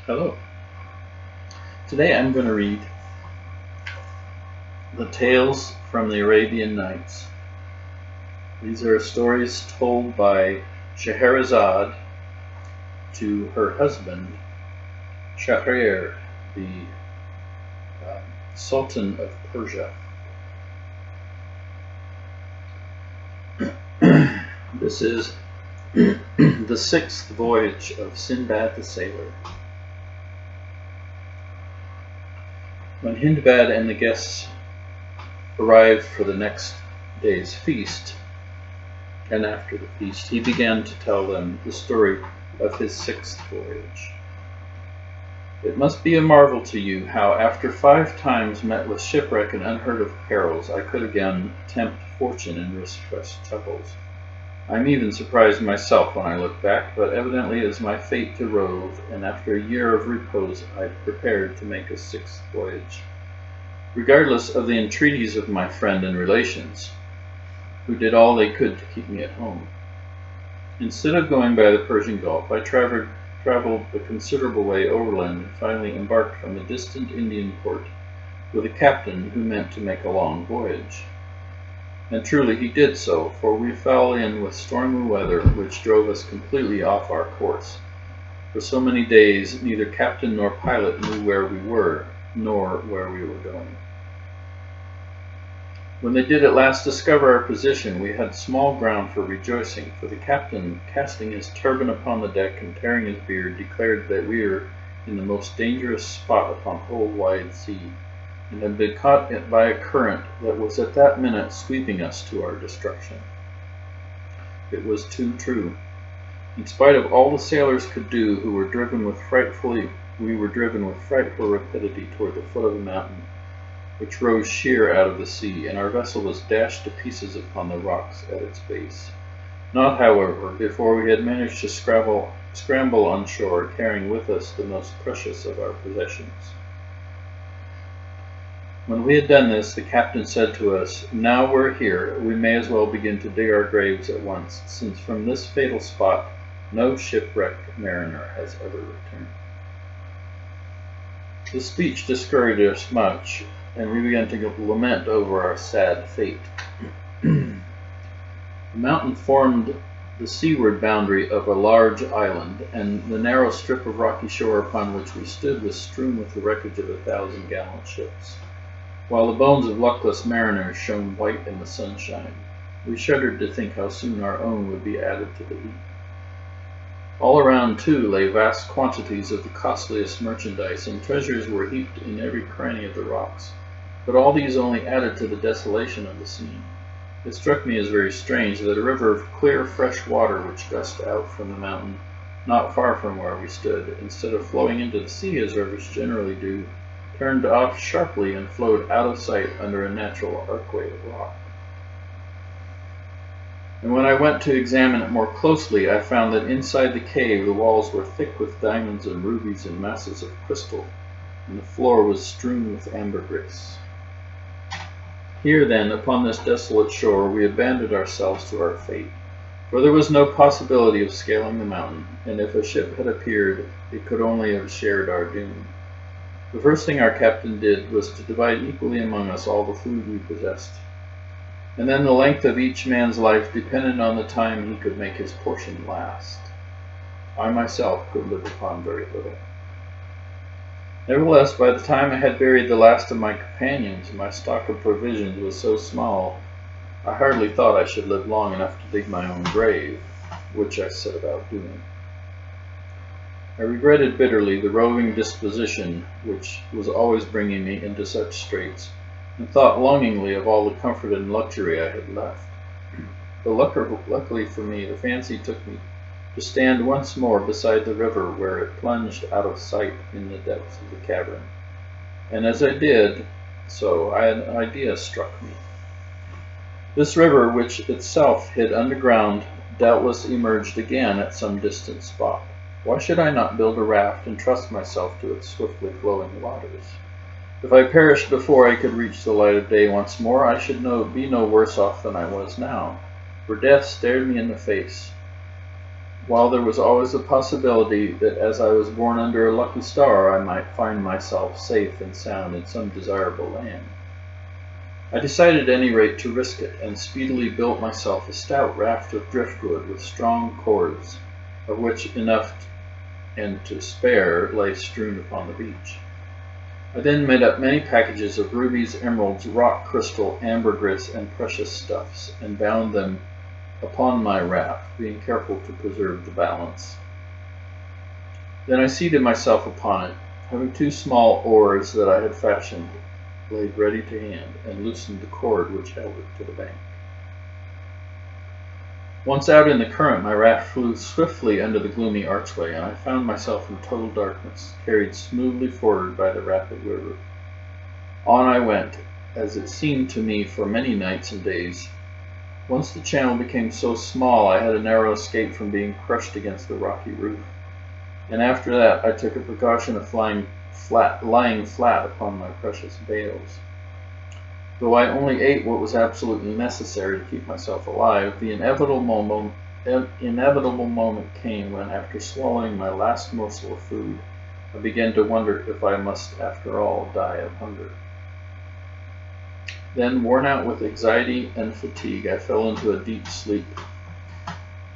Hello. Today I'm going to read the tales from the Arabian Nights. These are stories told by Scheherazade to her husband, Shahryar, the Sultan of Persia. This is the sixth voyage of Sinbad the Sailor. When Hindbad and the guests arrived for the next day's feast, and after the feast, he began to tell them the story of his sixth voyage. It must be a marvel to you how, after 5 times met with shipwreck and unheard of perils, I could again tempt fortune and risk fresh troubles. I am even surprised myself when I look back, but evidently it is my fate to rove, and after a year of repose I prepared to make a sixth voyage, regardless of the entreaties of my friend and relations, who did all they could to keep me at home. Instead of going by the Persian Gulf, I traveled a considerable way overland and finally embarked from a distant Indian port with a captain who meant to make a long voyage. And truly he did so, for we fell in with stormy weather which drove us completely off our course. For so many days neither captain nor pilot knew where we were, nor where we were going. When they did at last discover our position, we had small ground for rejoicing, for the captain, casting his turban upon the deck and tearing his beard, declared that we were in the most dangerous spot upon the whole wide sea, and had been caught by a current that was at that minute sweeping us to our destruction. It was too true. In spite of all the sailors could do, we were driven with frightful rapidity toward the foot of the mountain, which rose sheer out of the sea, and our vessel was dashed to pieces upon the rocks at its base. Not, however, before we had managed to scramble on shore, carrying with us the most precious of our possessions. When we had done this, the captain said to us, "Now we're here, we may as well begin to dig our graves at once, since from this fatal spot no shipwrecked mariner has ever returned." This speech discouraged us much, and we began to lament over our sad fate. The mountain formed the seaward boundary of a large island, and the narrow strip of rocky shore upon which we stood was strewn with the wreckage of 1,000 gallant ships, while the bones of luckless mariners shone white in the sunshine. We shuddered to think how soon our own would be added to the heap. All around, too, lay vast quantities of the costliest merchandise, and treasures were heaped in every cranny of the rocks. But all these only added to the desolation of the scene. It struck me as very strange that a river of clear, fresh water which gushed out from the mountain, not far from where we stood, instead of flowing into the sea as rivers generally do, turned off sharply and flowed out of sight under a natural archway of rock. And when I went to examine it more closely, I found that inside the cave the walls were thick with diamonds and rubies and masses of crystal, and the floor was strewn with ambergris. Here, then, upon this desolate shore, we abandoned ourselves to our fate, for there was no possibility of scaling the mountain, and if a ship had appeared, it could only have shared our doom. The first thing our captain did was to divide equally among us all the food we possessed, and then the length of each man's life depended on the time he could make his portion last. I myself could live upon very little. Nevertheless, by the time I had buried the last of my companions, my stock of provisions was so small, I hardly thought I should live long enough to dig my own grave, which I set about doing. I regretted bitterly the roving disposition which was always bringing me into such straits, and thought longingly of all the comfort and luxury I had left. But luckily for me, the fancy took me to stand once more beside the river where it plunged out of sight in the depths of the cavern. And as I did so, an idea struck me. This river, which itself hid underground, doubtless emerged again at some distant spot. Why should I not build a raft and trust myself to its swiftly flowing waters? If I perished before I could reach the light of day once more, I should be no worse off than I was now, for death stared me in the face. while there was always the possibility that as I was born under a lucky star I might find myself safe and sound in some desirable land. I decided at any rate to risk it, and speedily built myself a stout raft of driftwood with strong cords, of which enough and to spare lay strewn upon the beach. I then made up many packages of rubies, emeralds, rock crystal, ambergris, and precious stuffs, and bound them upon my raft, being careful to preserve the balance. Then I seated myself upon it, having 2 small oars that I had fashioned laid ready to hand, and loosened the cord which held it to the bank. Once out in the current, my raft flew swiftly under the gloomy archway, and I found myself in total darkness, carried smoothly forward by the rapid river. On I went, as it seemed to me, for many nights and days. Once the channel became so small I had a narrow escape from being crushed against the rocky roof, and after that I took a precaution of lying flat upon my precious bales. Though I only ate what was absolutely necessary to keep myself alive, the inevitable moment came when, after swallowing my last morsel of food, I began to wonder if I must, after all, die of hunger. Then, worn out with anxiety and fatigue, I fell into a deep sleep.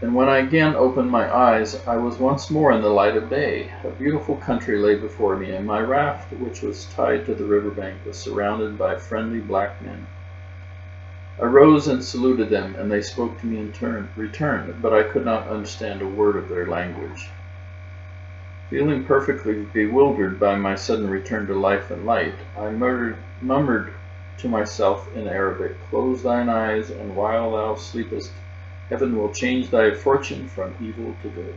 And when I again opened my eyes, I was once more in the light of day. A beautiful country lay before me, and my raft, which was tied to the river bank, was surrounded by friendly black men. I rose and saluted them, and they spoke to me in return, but I could not understand a word of their language. Feeling perfectly bewildered by my sudden return to life and light, I murmured to myself in Arabic, "Close thine eyes, and while thou sleepest, Heaven will change thy fortune from evil to good."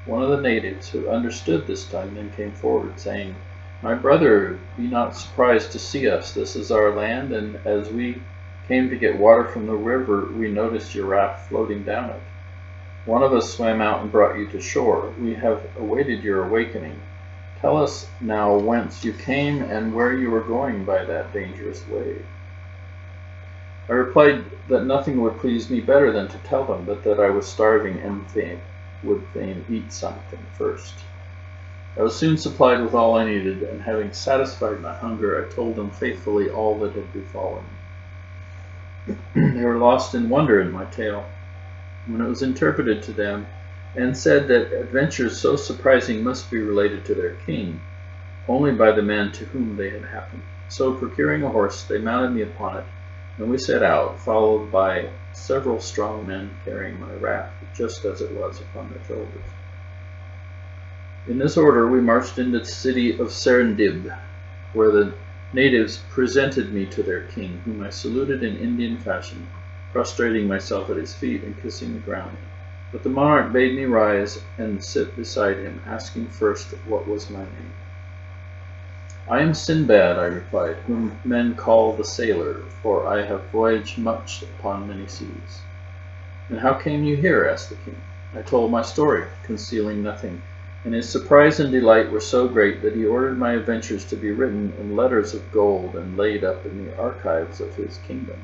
One of the natives, who understood this tongue, then came forward, saying, "My brother, be not surprised to see us. This is our land, and as we came to get water from the river, we noticed your raft floating down it. One of us swam out and brought you to shore. We have awaited your awakening. Tell us now whence you came and where you were going by that dangerous way." I replied that nothing would please me better than to tell them, but that I was starving and would fain eat something first. I was soon supplied with all I needed, and having satisfied my hunger, I told them faithfully all that had befallen me. They were lost in wonder at my tale. When it was interpreted to them, and said that adventures so surprising must be related to their king, only by the man to whom they had happened. So, procuring a horse, they mounted me upon it, and we set out, followed by several strong men carrying my raft, just as it was, upon their shoulders. In this order we marched into the city of Sinbad, where the natives presented me to their king, whom I saluted in Indian fashion, prostrating myself at his feet and kissing the ground. But the monarch bade me rise and sit beside him, asking first what was my name. "I am Sinbad," I replied, "whom men call the sailor, for I have voyaged much upon many seas." "And how came you here?" asked the king. I told my story, concealing nothing, and his surprise and delight were so great that he ordered my adventures to be written in letters of gold and laid up in the archives of his kingdom.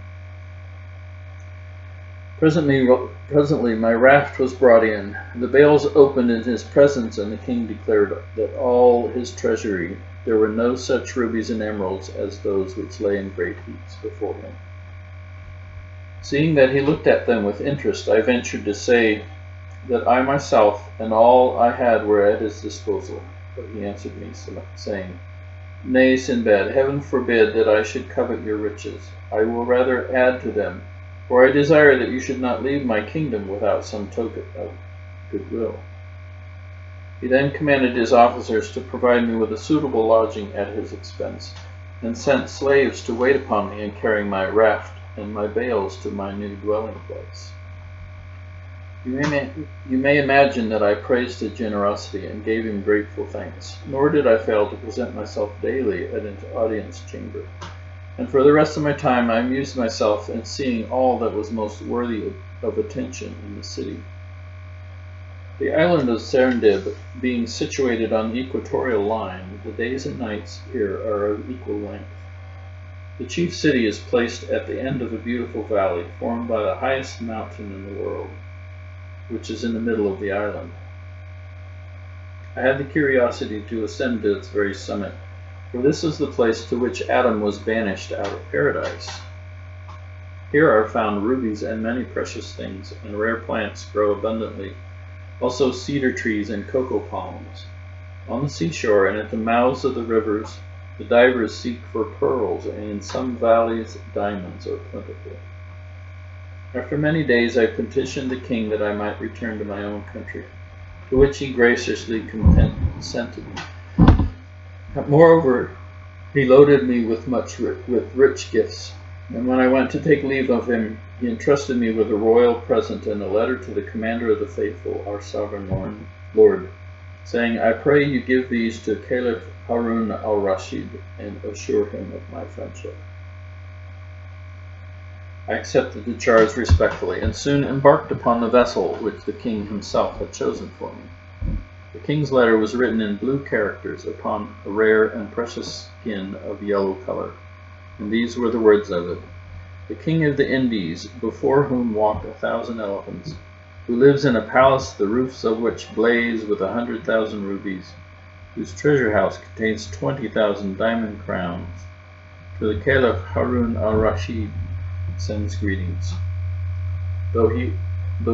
Presently my raft was brought in. The bales opened in his presence, and the king declared that all his treasury there were no such rubies and emeralds as those which lay in great heaps before him. Seeing that he looked at them with interest, I ventured to say that I myself and all I had were at his disposal, but he answered me, saying, "Nay, Sinbad, heaven forbid that I should covet your riches. I will rather add to them, for I desire that you should not leave my kingdom without some token of goodwill." He then commanded his officers to provide me with a suitable lodging at his expense, and sent slaves to wait upon me in carrying my raft and my bales to my new dwelling place. You may imagine that I praised his generosity and gave him grateful thanks, nor did I fail to present myself daily at an audience chamber. And for the rest of my time I amused myself in seeing all that was most worthy of attention in the city. The island of Sinbad being situated on the equatorial line, the days and nights here are of equal length. The chief city is placed at the end of a beautiful valley, formed by the highest mountain in the world. which is in the middle of the island. I had the curiosity to ascend to its very summit, for this is the place to which Adam was banished out of paradise. Here are found rubies and many precious things, and rare plants grow abundantly, also cedar trees and cocoa palms. On the seashore and at the mouths of the rivers, the divers seek for pearls, and in some valleys diamonds are plentiful. After many days I petitioned the king that I might return to my own country, to which he graciously consented. Moreover, he loaded me with rich gifts, and when I went to take leave of him, he entrusted me with a royal present and a letter to the commander of the faithful, our sovereign Lord, saying, I pray you give these to Caliph Harun al-Rashid and assure him of my friendship. I accepted the charge respectfully, and soon embarked upon the vessel which the king himself had chosen for me. The king's letter was written in blue characters upon a rare and precious skin of yellow color, and these were the words of it. The king of the Indies, before whom walk 1,000 elephants, who lives in a palace the roofs of which blaze with 100,000 rubies, whose treasure house contains 20,000 diamond crowns, to the Caliph Harun al-Rashid sends greetings. Though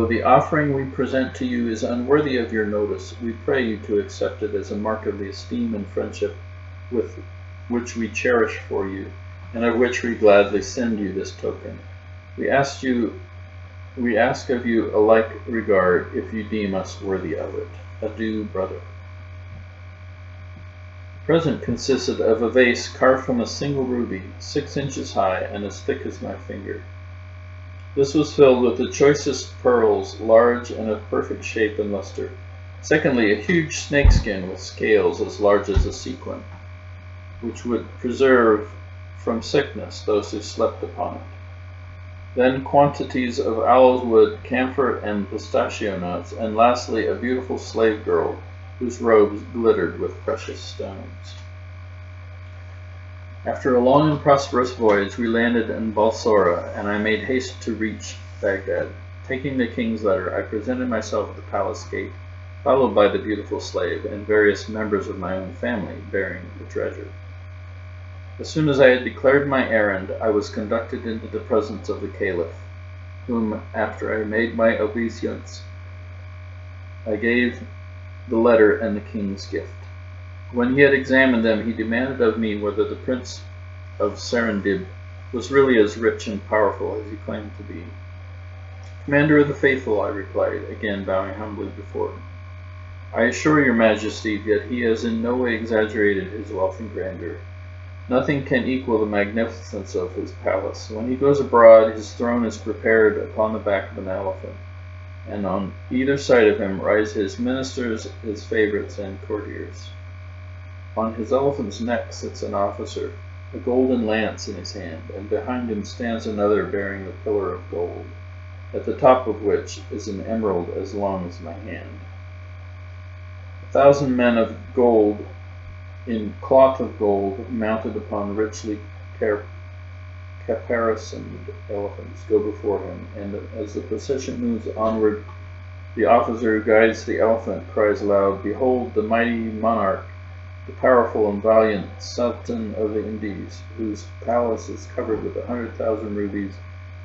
the offering we present to you is unworthy of your notice, we pray you to accept it as a mark of the esteem and friendship with which we cherish for you, and of which we gladly send you this token. We ask of you a like regard if you deem us worthy of it. Adieu, brother. The present consisted of a vase carved from a single ruby, 6 inches high and as thick as my finger. This was filled with the choicest pearls, large and of perfect shape and luster. Secondly, a huge snakeskin with scales as large as a sequin, which would preserve from sickness those who slept upon it. Then quantities of aloes wood, camphor, and pistachio nuts, and lastly a beautiful slave girl whose robes glittered with precious stones. After a long and prosperous voyage, we landed in Balsora, and I made haste to reach Baghdad. Taking the king's letter, I presented myself at the palace gate, followed by the beautiful slave and various members of my own family bearing the treasure. As soon as I had declared my errand, I was conducted into the presence of the caliph, whom, after I made my obeisance, I gave the letter and the king's gift. When he had examined them, he demanded of me whether the prince of Serendib was really as rich and powerful as he claimed to be. Commander of the faithful, I replied, again bowing humbly before him, I assure your majesty that he has in no way exaggerated his wealth and grandeur. Nothing can equal the magnificence of his palace. When he goes abroad, his throne is prepared upon the back of an elephant, and on either side of him rise his ministers, his favorites, and courtiers. On his elephant's neck sits an officer, a golden lance in his hand, and behind him stands another bearing a pillar of gold, at the top of which is an emerald as long as my hand. 1,000 men of gold, in cloth of gold, mounted upon richly caparisoned elephants, go before him, and as the procession moves onward, the officer who guides the elephant cries aloud, Behold the mighty monarch, the powerful and valiant Sultan of the Indies, whose palace is covered with 100,000 rubies,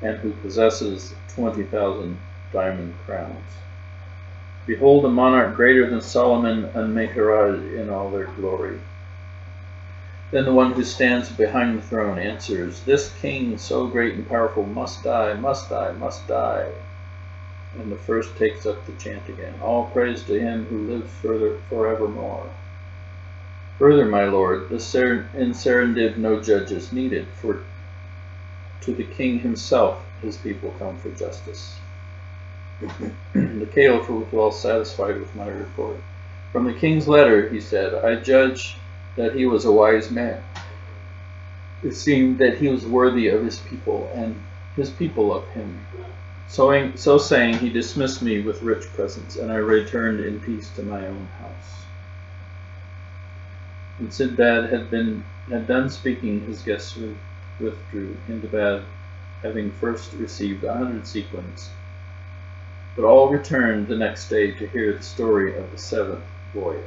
and who possesses 20,000 diamond crowns. Behold a monarch greater than Solomon and Meherad in all their glory. Then the one who stands behind the throne answers, This king, so great and powerful, must die, must die, must die. And the first takes up the chant again, All praise to him who lives forevermore. Further, my lord, in Serendib no judge is needed, for to the king himself his people come for justice. The caliph was well satisfied with my report. From the king's letter, he said, I judge that he was a wise man. It seemed that he was worthy of his people, and his people of him. So saying, he dismissed me with rich presents, and I returned in peace to my own house. When Sinbad had done speaking, his guests withdrew. Sinbad, having first received 100 sequins, but all returned the next day to hear the story of the seventh voyage.